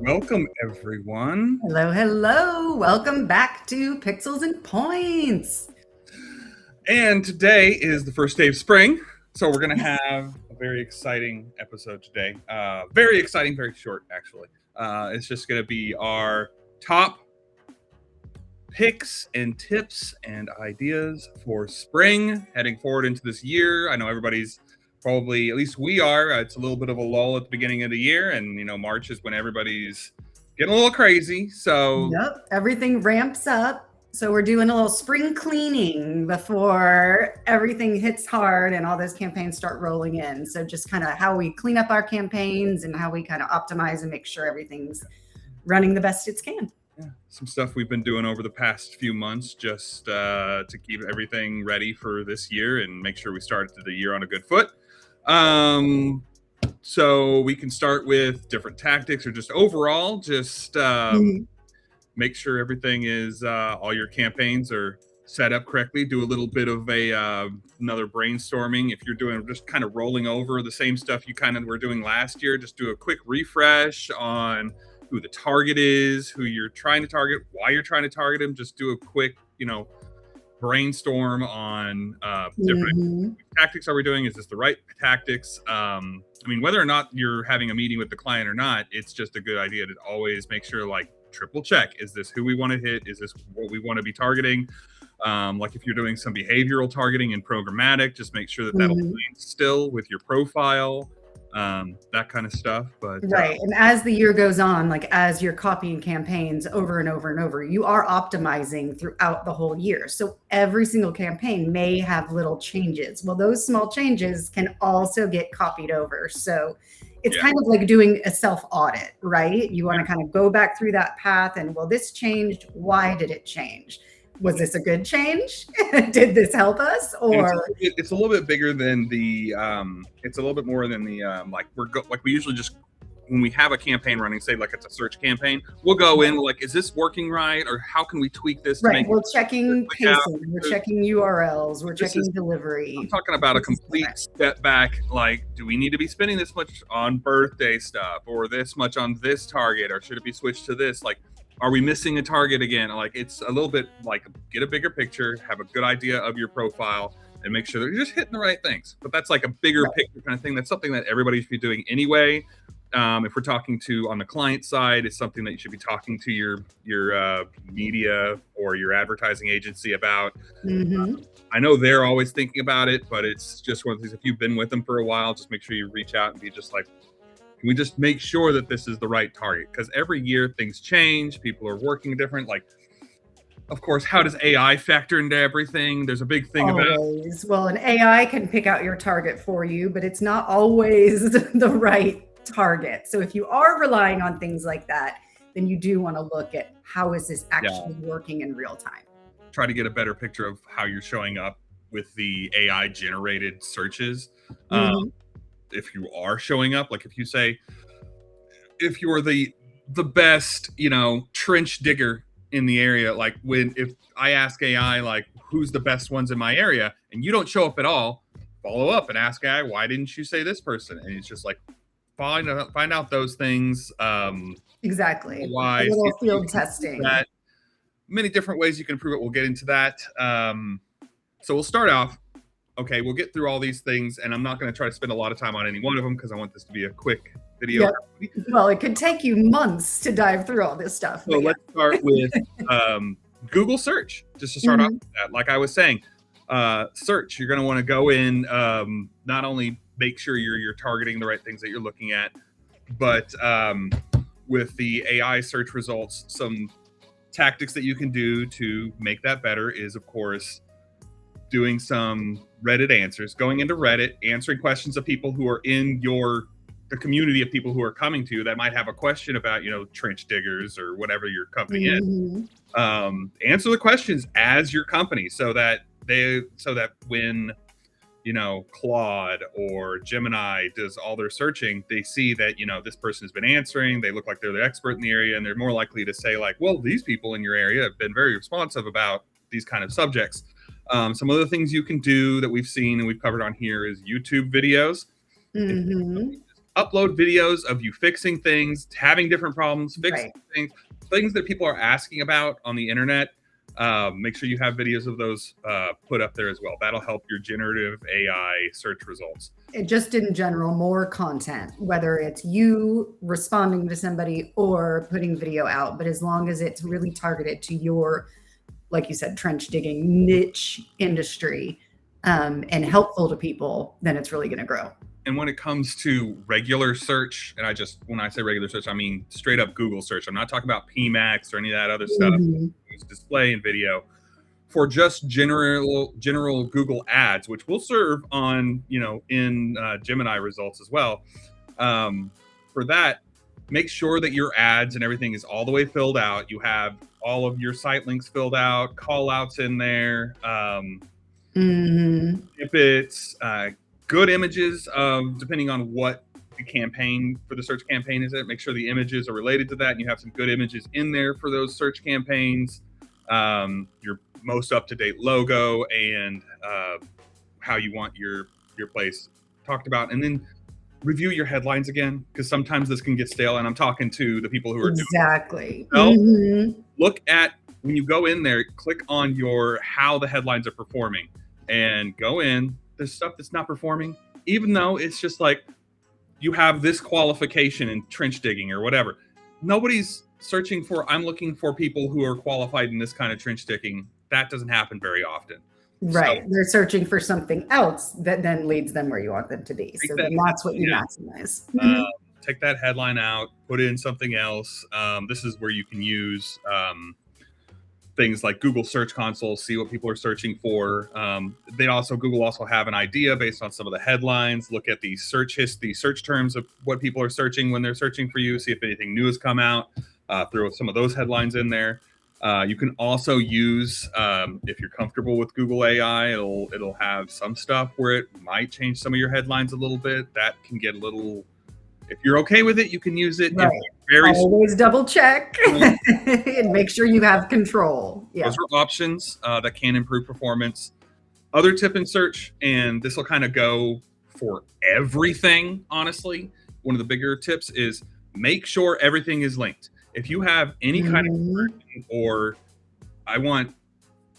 Welcome, everyone. Hello, hello. Welcome back to Pixels and Points. And today is the first day of spring, so we're going to have a very exciting episode today. Very exciting, very short, actually. It's just going to be our top picks and tips and ideas for spring heading forward into this year. I know everybody's probably, at least we are, it's a little bit of a lull at the beginning of the year, and March is when everybody's getting a little crazy. So Yep, everything ramps up. So we're doing a little spring cleaning before everything hits hard and all those campaigns start rolling in. So just kind of how we clean up our campaigns and how we kind of optimize and make sure everything's running the best it can. Yeah, some stuff we've been doing over the past few months just to keep everything ready for this year and make sure we started the year on a good foot. So we can start with different tactics or just overall, just make sure everything is, all your campaigns are set up correctly. Do a little bit of another brainstorming. If you're doing just kind of rolling over the same stuff you kind of were doing last year, just do a quick refresh on who the target is, who you're trying to target, why you're trying to target them. Just do a quick, brainstorm on different tactics are we doing? Is this the right tactics? Whether or not you're having a meeting with the client or not, it's just a good idea to always make sure, like, triple check. Is this who we want to hit? Is this what we want to be targeting? Like if you're doing some behavioral targeting and programmatic, just make sure that that'll align still with your profile. That kind of stuff. But right. And as the year goes on, like as you're copying campaigns over and over and over, you are optimizing throughout the whole year. So every single campaign may have little changes. Well, those small changes can also get copied over. So it's kind of like doing a self-audit, right? You want to kind of go back through that path and, well, this changed. Why did it change? Was this a good change? Did this help us? Or it's a little bit bigger than the it's a little bit more than the like we usually just, when we have a campaign running, say like it's a search campaign, we'll go in, we're like, is this working right, or how can we tweak this? Right, we're checking pacing, we're checking URLs, we're checking delivery. I'm talking about a complete step back. Like, do we need to be spending this much on birthday stuff, or this much on this target, or should it be switched to this? Like, are we missing a target again? Like, it's a little bit like, get a bigger picture, have a good idea of your profile, and make sure that you're just hitting the right things. But that's like a bigger picture kind of thing. That's something that everybody should be doing anyway. If we're talking to on the client side, it's something that you should be talking to your media or your advertising agency about. I know they're always thinking about it, but it's just one of these. If you've been with them for a while, just make sure you reach out and be just like, can we just make sure that this is the right target? Because every year things change, people are working different. Like, of course, how does AI factor into everything? There's a big thing always. Well, an AI can pick out your target for you, but it's not always the right target. So if you are relying on things like that, then you do want to look at how is this actually working in real time. Try to get a better picture of how you're showing up with the AI generated searches. If you are showing up, like if you say, if you're the best, trench digger in the area, like if I ask AI, like, who's the best ones in my area, and you don't show up at all, follow up and ask AI, why didn't you say this person? And it's just like, find out those things. Exactly. Why? A little field testing. Many different ways you can improve it. We'll get into that. So we'll start off. Okay, we'll get through all these things, and I'm not going to try to spend a lot of time on any one of them because I want this to be a quick video. Yep. Well, it could take you months to dive through all this stuff. So let's start with Google search, just to start off with that. Like I was saying, search, you're going to want to go in, not only make sure you're targeting the right things that you're looking at, but with the AI search results, some tactics that you can do to make that better is, of course, doing some Reddit answers, going into Reddit, answering questions of people who are in the community of people who are coming to you that might have a question about, trench diggers or whatever your company is. Answer the questions as your company so that when, Claude or Gemini does all their searching, they see that, this person has been answering, they look like they're the expert in the area, and they're more likely to say, like, well, these people in your area have been very responsive about these kind of subjects. Some other things you can do that we've seen and we've covered on here is YouTube videos. upload videos of you fixing things, having different problems, fixing things that people are asking about on the internet. Make sure you have videos of those put up there as well. That'll help your generative AI search results. Just in general, more content, whether it's you responding to somebody or putting video out, but as long as it's really targeted to your, like you said, trench digging niche industry, and helpful to people, then it's really going to grow. And when it comes to regular search, and when I say regular search, I mean straight up Google search. I'm not talking about PMAX or any of that other stuff. It's display and video. For just general Google ads, which will serve on, in Gemini results as well. For that, make sure that your ads and everything is all the way filled out. You have all of your site links filled out, call outs in there. If it's good images, depending on what the campaign for the search campaign is at, make sure the images are related to that, and you have some good images in there for those search campaigns. Your most up-to-date logo and how you want your place talked about, and then review your headlines again, because sometimes this can get stale. And I'm talking to the people who are doing it. Look at, when you go in there, click on how the headlines are performing, and go in. There's stuff that's not performing, even though it's just like you have this qualification in trench digging or whatever. Nobody's searching for, I'm looking for people who are qualified in this kind of trench digging. That doesn't happen very often. Right. So, they're searching for something else that then leads them where you want them to be. So that's what you maximize. Take that headline out, put in something else. This is where you can use things like Google Search Console, see what people are searching for. Google also have an idea based on some of the headlines. Look at the search terms of what people are searching when they're searching for you. See if anything new has come out. Throw some of those headlines in there. You can also use, if you're comfortable with Google AI, it'll have some stuff where it might change some of your headlines a little bit. That can get a little. If you're okay with it, you can use it. Right. Always double check and make sure you have control. Yeah. Those are options that can improve performance. Other tip in search, and this will kind of go for everything, honestly. One of the bigger tips is make sure everything is linked. If you have any kind of, or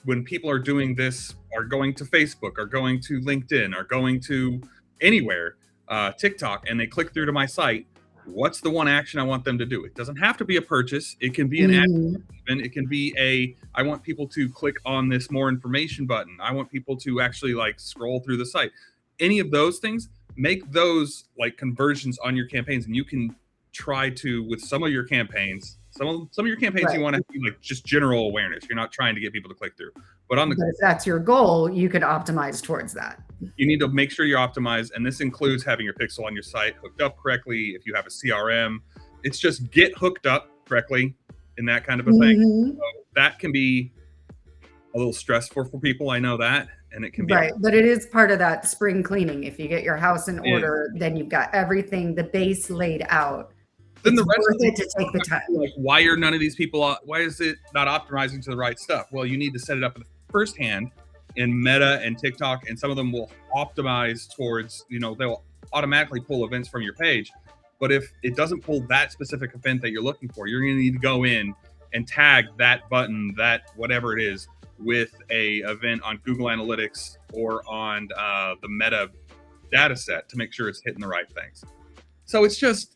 when people are doing this, are going to Facebook, are going to LinkedIn, are going to anywhere, TikTok, and they click through to my site, what's the one action I want them to do? It doesn't have to be a purchase. It can be an ad. It can be I want people to click on this more information button. I want people to actually scroll through the site. Any of those things, make those conversions on your campaigns, and you can try to, with some of your campaigns, some of your campaigns, you want to be just general awareness. You're not trying to get people to click through, but if that's your goal, you could optimize towards that. You need to make sure you're optimized, and this includes having your pixel on your site hooked up correctly. If you have a CRM, it's just get hooked up correctly in that kind of a thing. So that can be a little stressful for people. I know that, and it can be but it is part of that spring cleaning. If you get your house in order, then you've got everything, the base laid out. Then the rest of it to take the time. Why are none of these people? Why is it not optimizing to the right stuff? Well, you need to set it up firsthand in Meta and TikTok, and some of them will optimize towards, they'll automatically pull events from your page. But if it doesn't pull that specific event that you're looking for, you're going to need to go in and tag that button, that whatever it is, with a event on Google Analytics or on the Meta data set to make sure it's hitting the right things. So it's just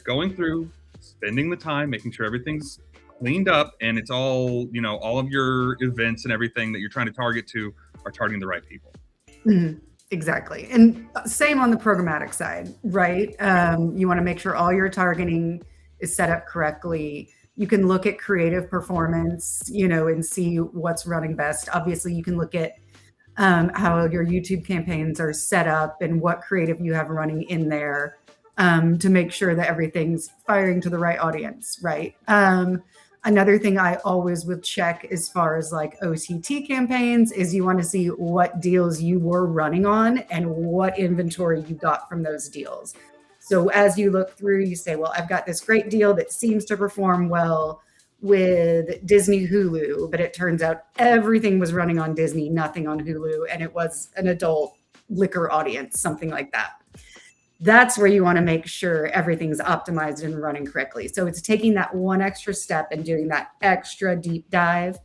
going through, spending the time, making sure everything's cleaned up, and it's all, all of your events and everything that you're trying to target to are targeting the right people. Exactly. And same on the programmatic side, right? You want to make sure all your targeting is set up correctly. You can look at creative performance, and see what's running best. Obviously, you can look at how your YouTube campaigns are set up and what creative you have running in there, to make sure that everything's firing to the right audience, right? Another thing I always would check as far as OTT campaigns is you want to see what deals you were running on and what inventory you got from those deals. So as you look through, you say, well, I've got this great deal that seems to perform well with Disney Hulu, but it turns out everything was running on Disney, nothing on Hulu, and it was an adult liquor audience, something like that. That's where you want to make sure everything's optimized and running correctly. So it's taking that one extra step and doing that extra deep dive.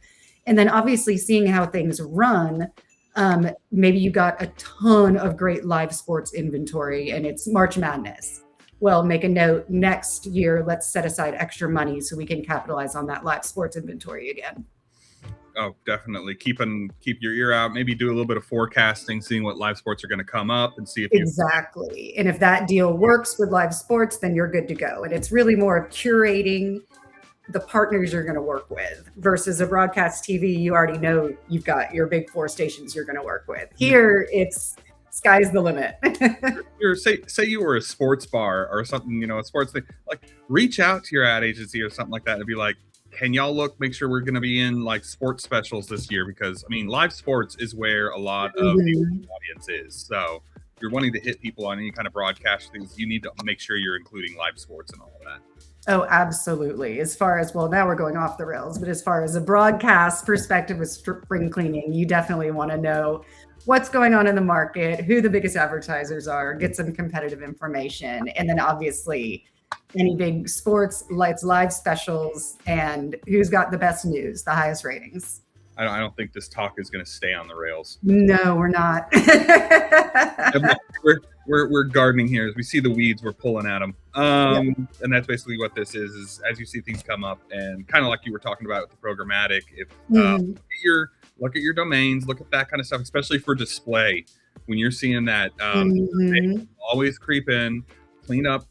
And then obviously seeing how things run. Maybe you got a ton of great live sports inventory and it's March Madness. Well, make a note next year, let's set aside extra money so we can capitalize on that live sports inventory again. Oh, definitely. Keep your ear out. Maybe do a little bit of forecasting, seeing what live sports are going to come up, and see if exactly. And if that deal works with live sports, then you're good to go. And it's really more of curating the partners you're going to work with versus a broadcast TV. You already know you've got your big 4 stations you're going to work with. Here, it's sky's the limit. say you were a sports bar or something, a sports thing. Like, reach out to your ad agency or something like that and be like, can y'all make sure we're going to be in like sports specials this year? Because live sports is where a lot of the audience is. So if you're wanting to hit people on any kind of broadcast things, you need to make sure you're including live sports and all of that. Oh, absolutely. As far as, well, now we're going off the rails, but as far as a broadcast perspective with spring cleaning, you definitely want to know what's going on in the market, who the biggest advertisers are, get some competitive information, and then obviously any big sports, live specials, and who's got the best news, the highest ratings. I don't think this talk is going to stay on the rails. No, we're not. we're gardening here. As we see the weeds, we're pulling at them. And that's basically what this is as you see things come up, and kind of like you were talking about with the programmatic, if look at your domains, look at that kind of stuff, especially for display. When you're seeing that, always creep in, clean up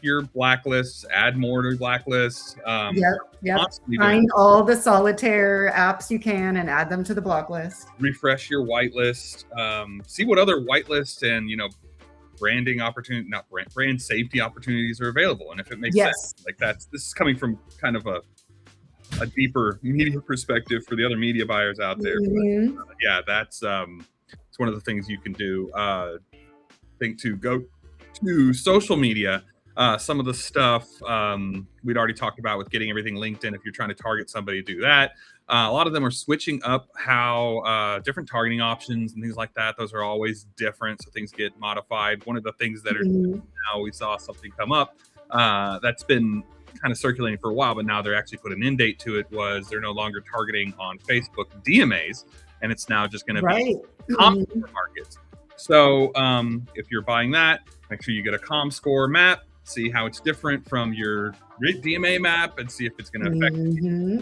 your blacklists, add more to blacklists. Find all the solitaire apps you can and add them to the block list. Refresh your whitelist. See what other whitelists and branding opportunity, not brand safety opportunities are available, and if it makes sense. Like this is coming from kind of a deeper media perspective for the other media buyers out there. But, that's it's one of the things you can do. Think to go to social media. Some of the stuff we'd already talked about with getting everything LinkedIn. If you're trying to target somebody, do that. A lot of them are switching up how different targeting options and things like that. Those are always different, so things get modified. One of the things that are now, we saw something come up that's been kind of circulating for a while, but now they're actually put an end date to it. Was they're no longer targeting on Facebook DMAs, and it's now just going to be markets. So if you're buying that, make sure you get a ComScore map. See how it's different from your DMA map and see if it's going to affect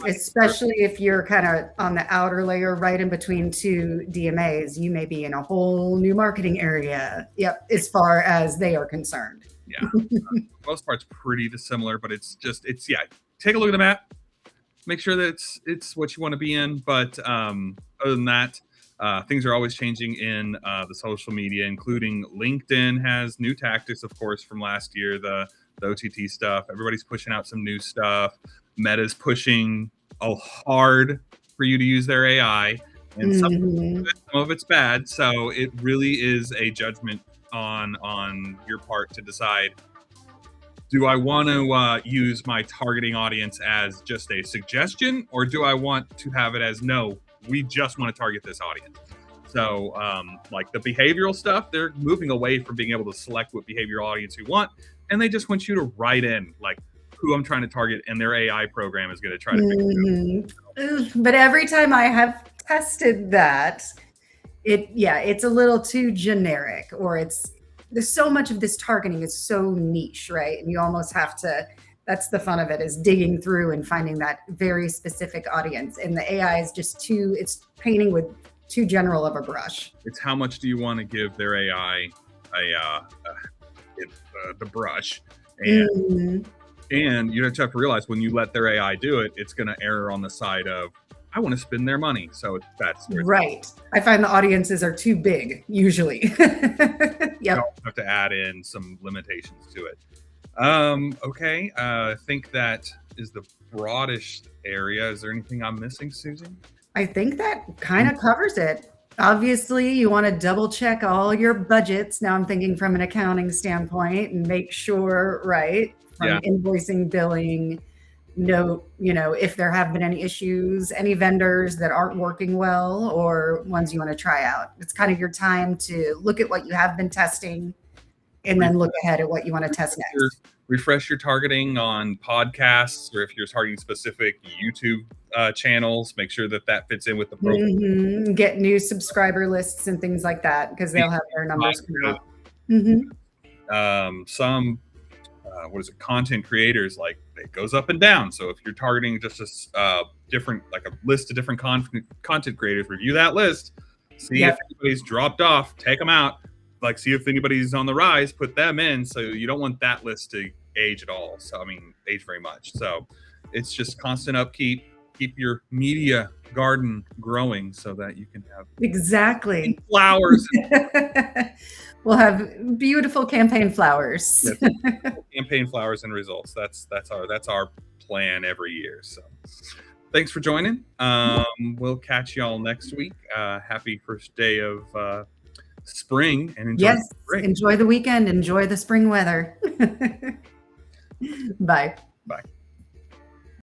especially if you're kind of on the outer layer right in between 2 DMAs. You may be in a whole new marketing area. As far as they are concerned. For the most part, it's pretty dissimilar, but it's take a look at the map, make sure that it's what you want to be in. But other than that, things are always changing in the social media, including LinkedIn has new tactics, of course, from last year, the OTT stuff. Everybody's pushing out some new stuff. Meta's pushing hard for you to use their AI, and some of it's bad. So it really is a judgment on your part to decide, do I want to use my targeting audience as just a suggestion, or do I want to have it as, no, we just want to target this audience? So like the behavioral stuff, they're moving away from being able to select what behavioral audience you want, and they just want you to write in like who I'm trying to target, and their AI program is going to try to figure it out. But every time I have tested that, it's a little too generic, or there's so much of this targeting is so niche, right? And you almost have to, that's the fun of it, is digging through and finding that very specific audience. And the AI is just it's painting with too general of a brush. It's how much do you want to give their AI the brush, and you have to realize when you let their AI do it, it's going to err on the side of, I want to spend their money. So that's right. I find the audiences are too big usually. You have to add in some limitations to it. Okay. I think that is the broadest area. Is there anything I'm missing, Susan? I think that kind of covers it. Obviously, you want to double check all your budgets. Now I'm thinking from an accounting standpoint, and make sure, right, from invoicing, billing, note, if there have been any issues, any vendors that aren't working well, or ones you want to try out. It's kind of your time to look at what you have been testing and then look ahead at what you want to test next. Refresh your targeting on podcasts, or if you're targeting specific YouTube channels, make sure that that fits in with the profile. Get new subscriber lists and things like that, because they'll have their numbers come out. Some content creators, like, it goes up and down. So if you're targeting just a different, like a list of different content creators, review that list, see if anybody's dropped off, take them out, like see if anybody's on the rise, put them in. So you don't want that list to age at all. So, I mean, age very much. So it's just constant upkeep, keep your media garden growing so that you can have flowers. We'll have beautiful campaign flowers. Yes, campaign flowers and results. That's our plan every year. So thanks for joining. We'll catch y'all next week. Happy first day of spring, and enjoy the spring. Enjoy the weekend. Enjoy the spring weather. Bye. Bye.